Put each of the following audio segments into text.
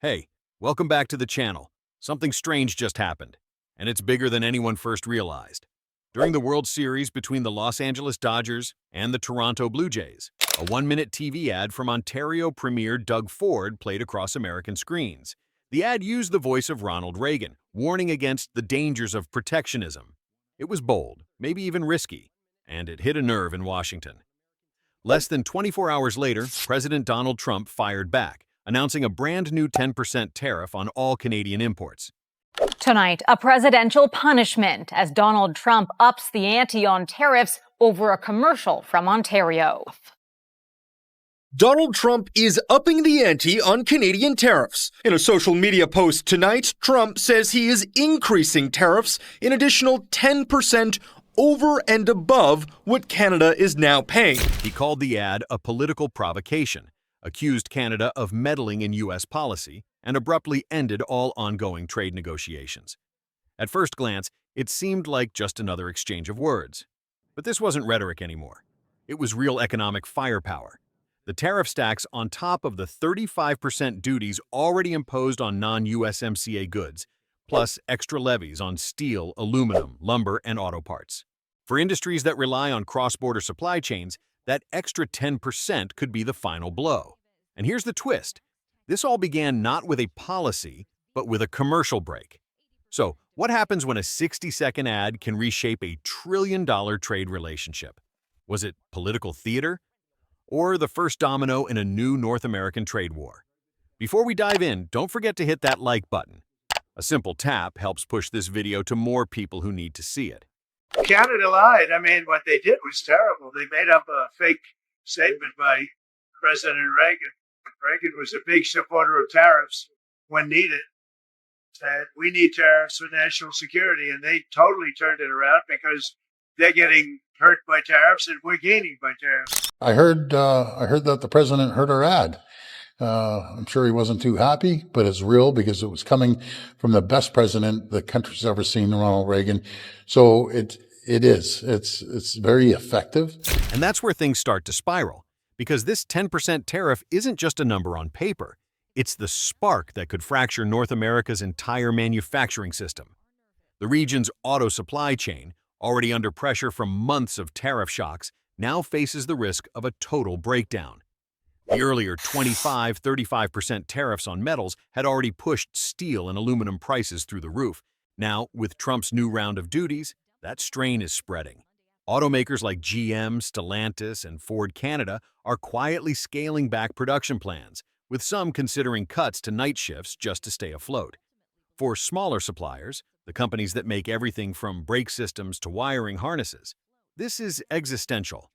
Hey, welcome back to the channel. Something strange just happened, and it's bigger than anyone first realized. During the World Series between the Los Angeles Dodgers and the Toronto Blue Jays, a one-minute TV ad from Ontario Premier Doug Ford played across American screens. The ad used the voice of Ronald Reagan, warning against the dangers of protectionism. It was bold, maybe even risky, and it hit a nerve in Washington. Less than 24 hours later, President Donald Trump fired back, announcing a brand new 10% tariff on all Canadian imports. Tonight, a presidential punishment as Donald Trump ups the ante on tariffs over a commercial from Ontario. Donald Trump is upping the ante on Canadian tariffs. In a social media post tonight, Trump says he is increasing tariffs an additional 10% over and above what Canada is now paying. He called the ad a political provocation, accused Canada of meddling in U.S. policy, and abruptly ended all ongoing trade negotiations. At first glance, it seemed like just another exchange of words. But this wasn't rhetoric anymore. It was real economic firepower. The tariff stacks on top of the 35% duties already imposed on non-USMCA goods, plus extra levies on steel, aluminum, lumber, and auto parts. For industries that rely on cross-border supply chains, that extra 10% could be the final blow. And here's the twist. This all began not with a policy, but with a commercial break. So, what happens when a 60-second ad can reshape a trillion-dollar trade relationship? Was it political theater? Or the first domino in a new North American trade war? Before we dive in, don't forget to hit that like button. A simple tap helps push this video to more people who need to see it. Canada lied. I mean, what they did was terrible. They made up a fake statement by President Reagan. Reagan was a big supporter of tariffs when needed. Said, we need tariffs for national security. And they totally turned it around because they're getting hurt by tariffs and we're gaining by tariffs. I heard that the president heard our ad. I'm sure he wasn't too happy, but it's real because it was coming from the best president the country's ever seen, Ronald Reagan. So it's very effective. And that's where things start to spiral, because this 10% tariff isn't just a number on paper. It's the spark that could fracture North America's entire manufacturing system. The region's auto supply chain, already under pressure from months of tariff shocks, now faces the risk of a total breakdown. The earlier 25–35% tariffs on metals had already pushed steel and aluminum prices through the roof. Now, with Trump's new round of duties, that strain is spreading. Automakers like GM, Stellantis, and Ford Canada are quietly scaling back production plans, with some considering cuts to night shifts just to stay afloat. For smaller suppliers, the companies that make everything from brake systems to wiring harnesses, this is existential.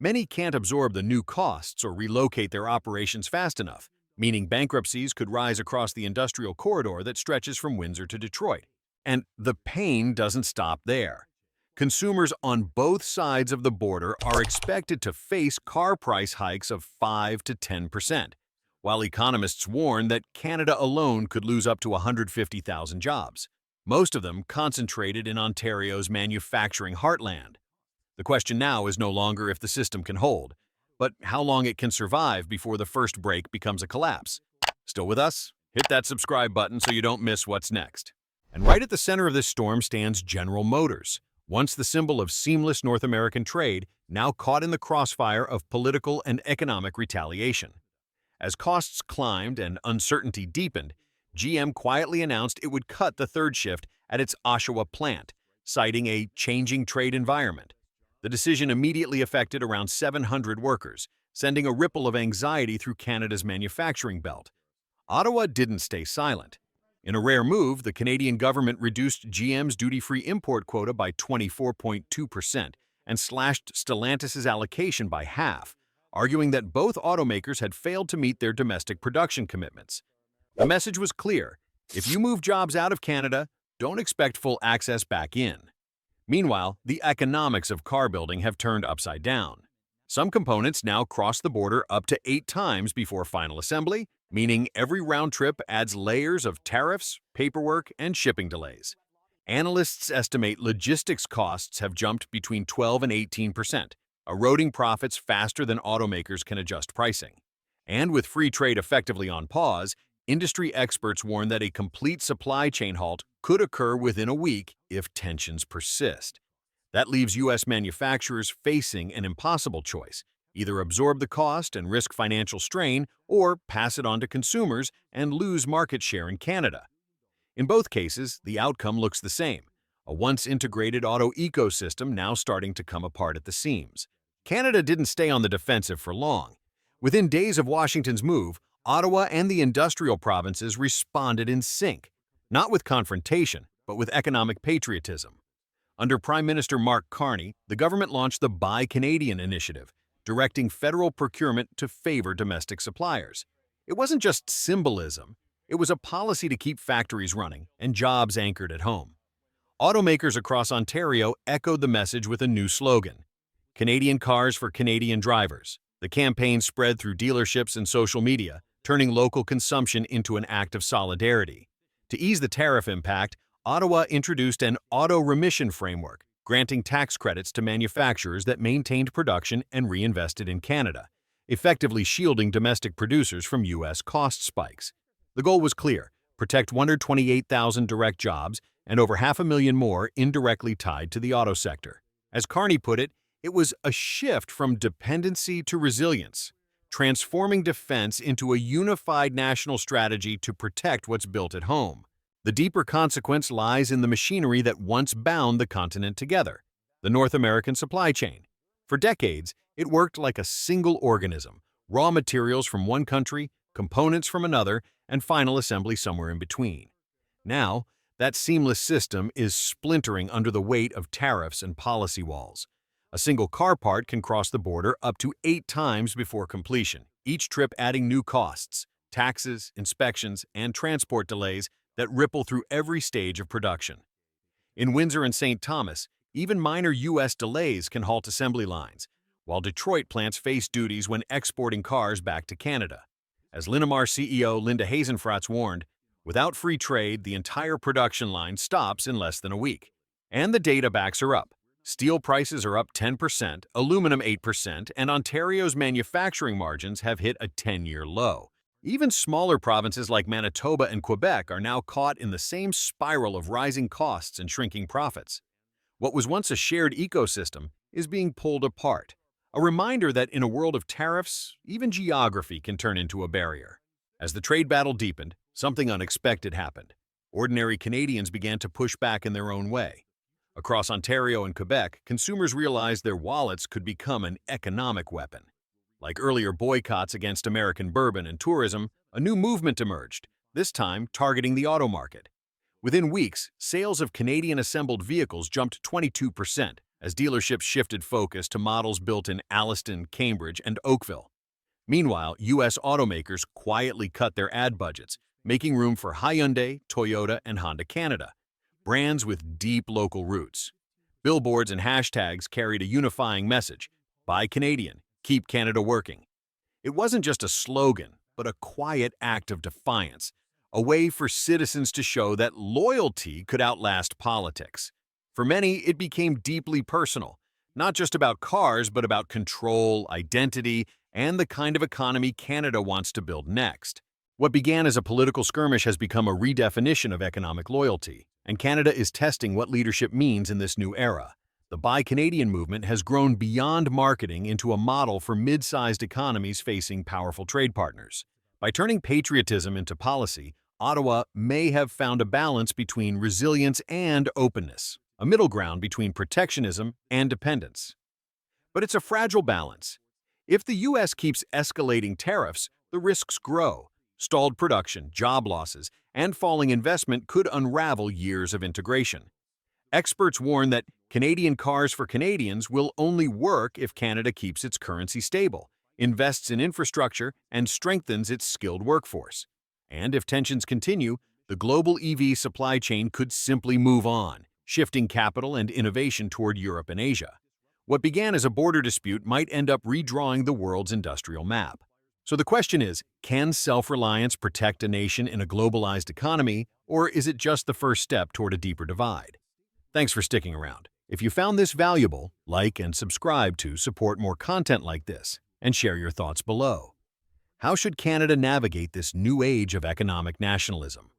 Many can't absorb the new costs or relocate their operations fast enough, meaning bankruptcies could rise across the industrial corridor that stretches from Windsor to Detroit. And the pain doesn't stop there. Consumers on both sides of the border are expected to face car price hikes of 5 to 10%, while economists warn that Canada alone could lose up to 150,000 jobs, most of them concentrated in Ontario's manufacturing heartland. The question now is no longer if the system can hold, but how long it can survive before the first break becomes a collapse. Still with us? Hit that subscribe button so you don't miss what's next. And right at the center of this storm stands General Motors, once the symbol of seamless North American trade, now caught in the crossfire of political and economic retaliation. As costs climbed and uncertainty deepened, GM quietly announced it would cut the third shift at its Oshawa plant, citing a changing trade environment. The decision immediately affected around 700 workers, sending a ripple of anxiety through Canada's manufacturing belt. Ottawa didn't stay silent. In a rare move, the Canadian government reduced GM's duty-free import quota by 24.2% and slashed Stellantis' allocation by half, arguing that both automakers had failed to meet their domestic production commitments. The message was clear: if you move jobs out of Canada, don't expect full access back in. Meanwhile, the economics of car building have turned upside down. Some components now cross the border up to 8 times before final assembly, meaning every round trip adds layers of tariffs, paperwork, and shipping delays. Analysts estimate logistics costs have jumped between 12 and 18%, eroding profits faster than automakers can adjust pricing. And with free trade effectively on pause, industry experts warn that a complete supply chain halt could occur within a week if tensions persist. That leaves U.S. manufacturers facing an impossible choice: either absorb the cost and risk financial strain, or pass it on to consumers and lose market share in Canada. In both cases, the outcome looks the same: a once integrated auto ecosystem now starting to come apart at the seams. Canada didn't stay on the defensive for long. Within days of Washington's move, Ottawa and the industrial provinces responded in sync, not with confrontation, but with economic patriotism. Under Prime Minister Mark Carney, the government launched the Buy Canadian initiative, directing federal procurement to favor domestic suppliers. It wasn't just symbolism, it was a policy to keep factories running and jobs anchored at home. Automakers across Ontario echoed the message with a new slogan: Canadian cars for Canadian drivers. The campaign spread through dealerships and social media, turning local consumption into an act of solidarity. To ease the tariff impact, Ottawa introduced an auto remission framework, granting tax credits to manufacturers that maintained production and reinvested in Canada, effectively shielding domestic producers from U.S. cost spikes. The goal was clear: protect 128,000 direct jobs and over 500,000 more indirectly tied to the auto sector. As Carney put it, it was a shift from dependency to resilience, transforming defense into a unified national strategy to protect what's built at home. The deeper consequence lies in the machinery that once bound the continent together: the North American supply chain. For decades, it worked like a single organism: raw materials from one country, components from another, and final assembly somewhere in between. Now, that seamless system is splintering under the weight of tariffs and policy walls. A single car part can cross the border up to 8 times before completion, each trip adding new costs, taxes, inspections, and transport delays that ripple through every stage of production. In Windsor and St. Thomas, even minor U.S. delays can halt assembly lines, while Detroit plants face duties when exporting cars back to Canada. As Linamar CEO Linda Hazenfratz warned, without free trade, the entire production line stops in less than a week. And the data backs her up. Steel prices are up 10%, aluminum 8%, and Ontario's manufacturing margins have hit a 10-year low. Even smaller provinces like Manitoba and Quebec are now caught in the same spiral of rising costs and shrinking profits. What was once a shared ecosystem is being pulled apart, a reminder that in a world of tariffs, even geography can turn into a barrier. As the trade battle deepened, something unexpected happened. Ordinary Canadians began to push back in their own way. Across Ontario and Quebec, consumers realized their wallets could become an economic weapon. Like earlier boycotts against American bourbon and tourism, a new movement emerged, this time targeting the auto market. Within weeks, sales of Canadian-assembled vehicles jumped 22% as dealerships shifted focus to models built in Alliston, Cambridge, and Oakville. Meanwhile, U.S. automakers quietly cut their ad budgets, making room for Hyundai, Toyota, and Honda Canada, brands with deep local roots. Billboards and hashtags carried a unifying message: Buy Canadian, keep Canada working. It wasn't just a slogan, but a quiet act of defiance, a way for citizens to show that loyalty could outlast politics. For many, it became deeply personal, not just about cars, but about control, identity, and the kind of economy Canada wants to build next. What began as a political skirmish has become a redefinition of economic loyalty, and Canada is testing what leadership means in this new era. The Buy Canadian movement has grown beyond marketing into a model for mid-sized economies facing powerful trade partners. By turning patriotism into policy, Ottawa may have found a balance between resilience and openness, a middle ground between protectionism and dependence. But it's a fragile balance. If the U.S. keeps escalating tariffs, the risks grow. Stalled production, job losses, and falling investment could unravel years of integration. Experts warn that Canadian cars for Canadians will only work if Canada keeps its currency stable, invests in infrastructure, and strengthens its skilled workforce. And if tensions continue, the global EV supply chain could simply move on, shifting capital and innovation toward Europe and Asia. What began as a border dispute might end up redrawing the world's industrial map. So the question is, can self-reliance protect a nation in a globalized economy, or is it just the first step toward a deeper divide? Thanks for sticking around. If you found this valuable, like and subscribe to support more content like this, and share your thoughts below. How should Canada navigate this new age of economic nationalism?